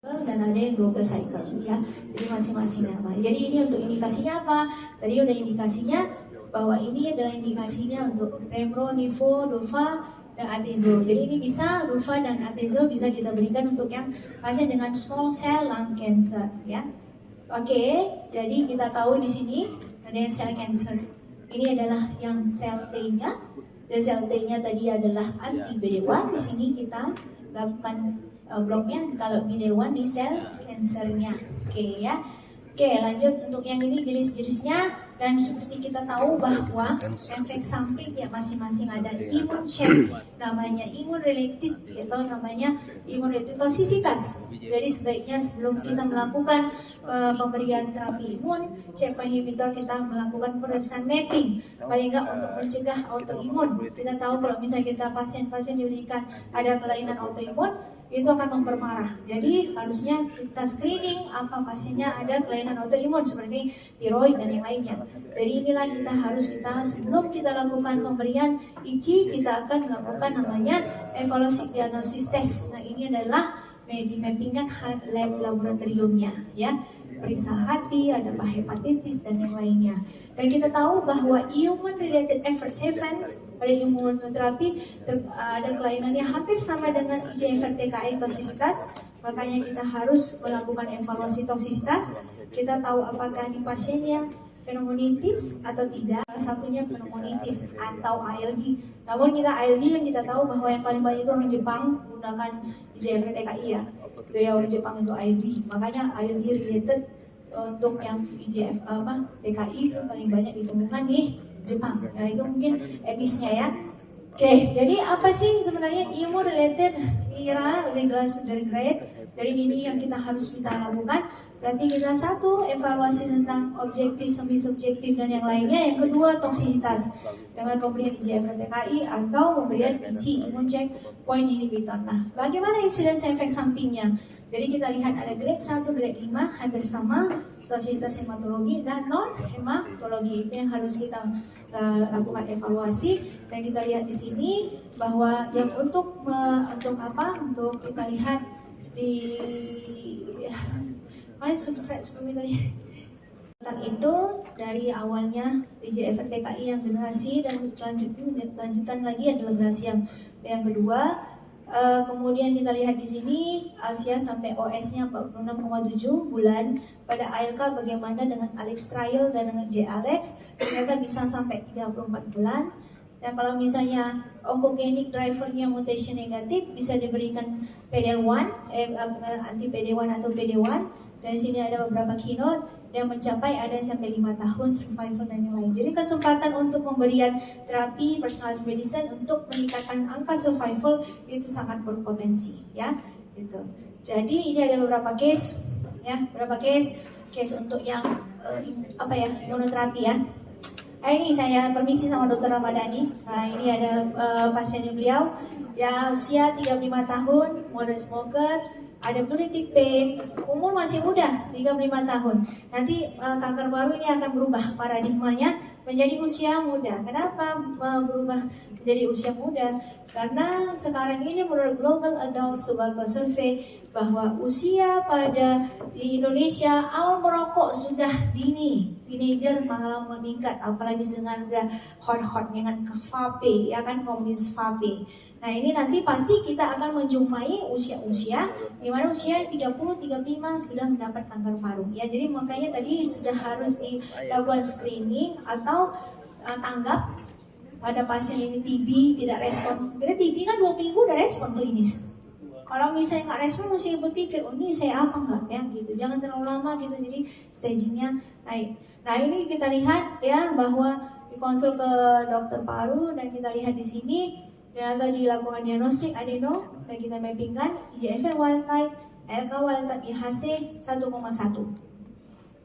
dan ada yang 12 cycle ya. Jadi masing-masing nama. Jadi ini untuk indikasinya apa? Tadi udah indikasinya bahwa ini adalah indikasinya untuk Remro, Nivo, Durva, dan Atezo. Jadi ini bisa Durva dan Atezo bisa kita berikan untuk yang pasien dengan small cell lung cancer ya. Oke, jadi kita tahu di sini ada yang cell cancer. Ini adalah yang sel T-nya. Dan sel T-nya tadi adalah anti PD-1. Di sini kita lakukan bloknya kalau PD-1 di sel cancernya. Oke ya. Oke, lanjut untuk yang ini jenis-jenisnya. Dan seperti kita tahu bahwa efek samping ya masing-masing ada imun check, namanya imun related atau namanya imun related toksisitas. Jadi sebaiknya sebelum kita melakukan pemberian terapi imun, checkpoint inhibitor kita melakukan pemeriksaan mapping, paling nggak untuk mencegah autoimun. Kita tahu kalau misalnya kita pasien-pasien diberikan ada kelainan autoimun, itu akan memperparah. Jadi harusnya kita screening apa pasiennya ada kelainan autoimun seperti tiroid dan yang lainnya. Jadi inilah kita sebelum kita lakukan pemberian ICI, kita akan melakukan namanya evaluasi diagnosis test. Nah ini adalah dimappingkan lab laboratoriumnya ya. Periksa hati, ada hepatitis dan yang lainnya. Dan kita tahu bahwa human related adverse events pada imunoterapi ada kelainannya hampir sama dengan IGFR TKI toksisitas. Makanya kita harus melakukan evaluasi toksisitas. Kita tahu apakah di pasiennya pneumonitis atau tidak. Salah satunya pneumonitis atau ILD. Namun kita ILD kan kita tahu bahwa yang paling banyak itu orang Jepang menggunakan IGFR TKI ya. Itu ya orang Jepang itu ILD. Makanya ILD related untuk yang IGF TKI itu paling banyak ditemukan di Jepang. Ya itu mungkin etnisnya ya. Oke, jadi apa sih sebenarnya immune related irregular grade? Jadi ini yang harus kita lakukan. Berarti kita satu, evaluasi tentang objektif, semi subjektif dan yang lainnya. Yang kedua, toksisitas dengan pemberian IGFR TKI atau pemberian ICI, immune checkpoint inhibitor. Nah, bagaimana insidence efek sampingnya? Jadi kita lihat ada grade 1, grade 5 hampir sama, toksisitas hematologi dan non hematologi. Itu yang harus kita lakukan evaluasi. Dan kita lihat di sini bahwa yang untuk kita lihat di sukses tadi. Tentang itu dari awalnya IGFR TKI yang generasi dan lanjutan lagi adalah generasi yang kedua. Kemudian kita lihat di sini Asia sampai OS-nya 46,7 bulan. Pada ALK bagaimana dengan Alex trial dan dengan J-Alex ternyata bisa sampai 34 bulan. Dan kalau misalnya oncogenic drivernya mutation negatif bisa diberikan PD-1 anti PD-1 atau PD-1. Dan sini ada beberapa keynote yang mencapai ada yang sampai 5 tahun survival dan yang lain. Jadi kesempatan untuk pemberian terapi personalized medicine untuk meningkatkan angka survival itu sangat berpotensi ya. Gitu. Jadi ini ada beberapa case ya, case untuk yang imunoterapi ya. Ini saya permisi sama Dr. Ramadhani. Nah ini ada pasiennya beliau ya usia 35 tahun, moderate smoker, ada pleuretic pain, umur masih muda, 35 tahun. Nanti kanker paru ini akan berubah paradigmanya menjadi usia muda. Kenapa berubah menjadi usia muda? Karena sekarang ini menurut Global Adult Survival Survey bahwa usia pada di Indonesia awal merokok sudah dini, teenager malah meningkat, apalagi dengan hot dengan vape, ya kan komunis vape. Nah ini nanti pasti kita akan menjumpai usia-usia di mana usia 30-35 sudah mendapat kanker paru. Ya jadi makanya tadi sudah harus dilakukan screening atau tanggap pada pasien ini TB tidak respon. Kita TB kan 2 minggu udah respon klinis. Kalau misalnya nggak respon mesti berpikir, oh ini saya apa nggak ya gitu. Jangan terlalu lama gitu, jadi stagingnya naik. Nah ini kita lihat ya bahwa dikonsul ke dokter paru dan kita lihat di sini. Ternyata dilakukan diagnostik adeno dan kita mappingkan IGFR wild type, ALK wild type, IHC 1,1.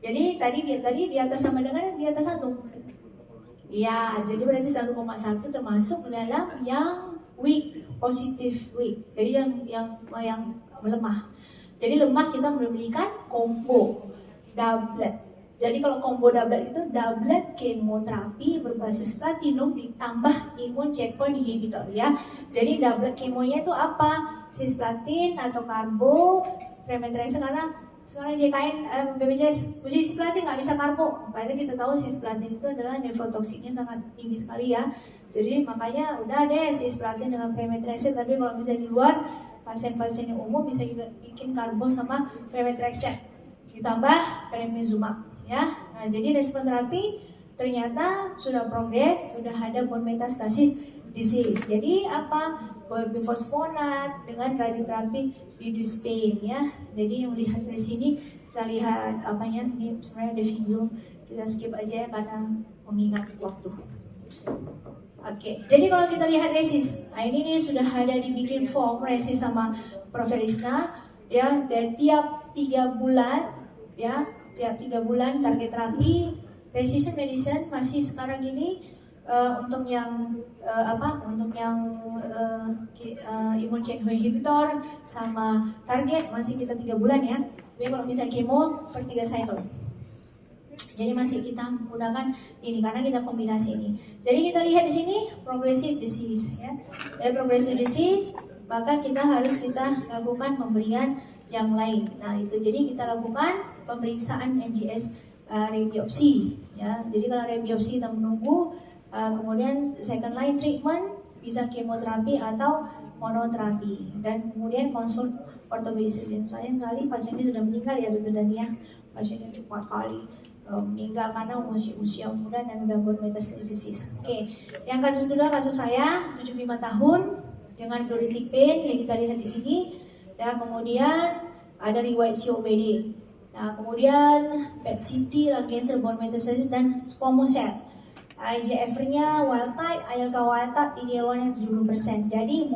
Jadi tadi di atas sama dengan di atas 1. Ya, jadi berarti 1,1 termasuk dalam yang weak, positif weak. Jadi yang lemah. Jadi lemah kita memberikan combo doublet. Jadi kalau combo doublet itu doublet kemoterapi berbasis platinum ditambah imun checkpoint inhibitor ya. Jadi doublet kemonya itu apa? Cisplatin atau karbo Pemetrexed karena sekarang JKN BPJS uji cisplatin nggak bisa karbo. Padahal kita tahu cisplatin itu adalah nephrotoxicnya sangat tinggi sekali ya. Jadi makanya udah deh cisplatin dengan Pemetrexed, tapi kalau bisa di luar pasien-pasien yang umum bisa juga bikin karbo sama Pemetrexed ditambah Peremezumab ya. Nah, jadi respon terapi ternyata sudah progres, sudah ada bone metastasis disease. Jadi apa? Bifosfonat dengan radioterapi reduce pain ya. Jadi yang melihat dari sini kita lihat apanya ini sebenarnya ada video, kita skip aja ya karena mengingat waktu. Oke, jadi kalau kita lihat resist, nah ini nih sudah ada dibikin form resist sama Prof. Elisna ya, dan tiap 3 bulan ya, tiap 3 bulan target terapi precision medicine masih sekarang ini untuk yang untuk yang immune checkpoint inhibitor sama target masih kita 3 bulan ya. Tapi kalau misalnya kemo per 3 cycle. Jadi masih kita menggunakan ini karena kita kombinasi ini. Jadi kita lihat di sini progressive disease ya. Dari progressive disease maka kita harus lakukan pemberian yang lain. Nah itu jadi kita lakukan pemeriksaan NGS rebiopsi ya. Jadi kalau rebiopsi kita menunggu kemudian second line treatment bisa kemoterapi atau monoterapi dan kemudian konsul ortopedis. Soalnya kali pasiennya sudah meninggal ya Dr. Dania, pasiennya 4 kali meninggal karena usia muda dan udah bone metastasis. Oke, yang kasus kedua kasus saya 75 tahun dengan pleuritic pain yang kita lihat di sini. Dan kemudian ada riwayat COPD. Nah, kemudian PET CT, lung cancer, bone metastasis dan squamous cell. IGFR-nya wild type, ALK wild type, PD-L1-nya 70%. Jadi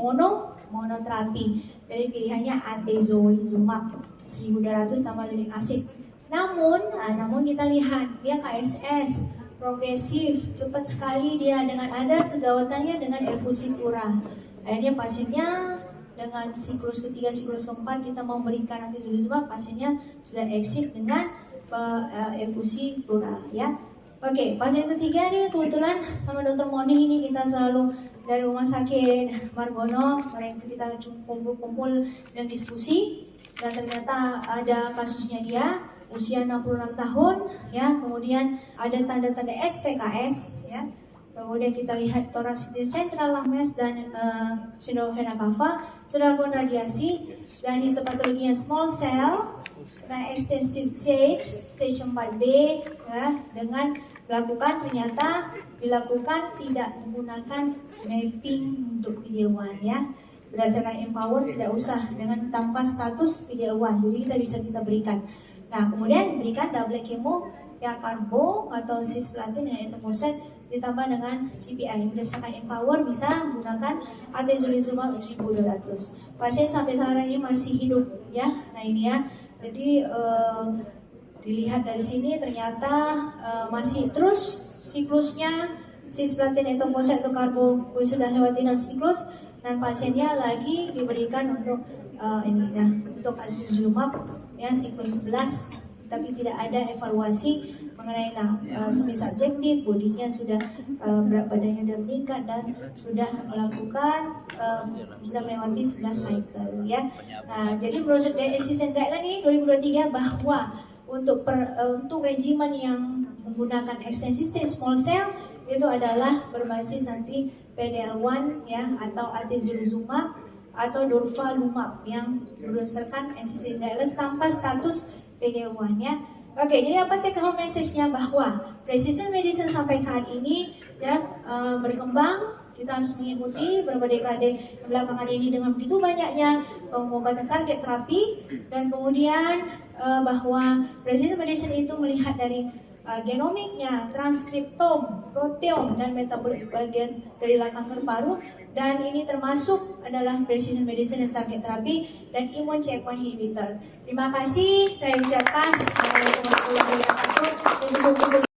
monoterapi. Jadi pilihannya atezolizumab 1200 tambah uric acid. Namun kita lihat dia KSS progresif, cepat sekali dia dengan ada kegawatannya dengan efusi kurang. Akhirnya pasiennya dengan siklus ketiga, siklus keempat kita memberikan atezolizumab, pasiennya sudah exit dengan efusi plural ya. Oke, pasien ketiga nih kebetulan sama Dr. Moni ini kita selalu dari rumah sakit Margono, mereka cerita kumpul-kumpul dan diskusi, dan ternyata ada kasusnya dia usia 66 tahun ya, kemudian ada tanda-tanda SPKS ya. Kemudian kita lihat thoracic central lung mass dan sindrom vena cava, sudah lakukan radiasi dan histopatologinya small cell dan extensive stage 4B ya, dengan ternyata dilakukan tidak menggunakan mapping untuk PD-L1 ya. Berdasarkan Empower tidak usah dengan tanpa status PD-L1, jadi kita berikan. Nah, kemudian berikan double chemo yang karbo atau cisplatin dengan etoposide ditambah dengan CPI. Berdasarkan Empower bisa menggunakan atezolizumab 1200. Pasien sampai sekarang ini masih hidup ya. Nah ini ya. Jadi dilihat dari sini ternyata masih terus siklusnya cisplatin etoposide atau karbo sudah lewati siklus dan pasiennya lagi diberikan untuk untuk atezolizumab ya siklus 11, tapi tidak ada evaluasi mengenai semi subjektif, bodinya sudah berat badannya sudah meningkat dan sudah melakukan sudah melewati 11 cycle ya. Nah, jadi Browser Decision Guideline ini 2023 bahwa untuk regimen yang menggunakan extensive stage small cell itu adalah berbasis nanti PD-L1 ya atau atezolizumab atau durvalumab yang berdasarkan NCCN guidelines tanpa status PD-L1 ya. Oke, jadi apa take home message-nya bahwa precision medicine sampai saat ini ya berkembang. Kita harus mengikuti beberapa dekade belakangan ini dengan begitu banyaknya pengobatan target terapi dan kemudian bahwa precision medicine itu melihat dari genomiknya, transkriptom, proteom dan metabolik bagian dari kanker paru, dan ini termasuk adalah precision medicine dan target terapi dan immune checkpoint inhibitor. Terima kasih saya ucapkan. Assalamualaikum warahmatullahi wabarakatuh.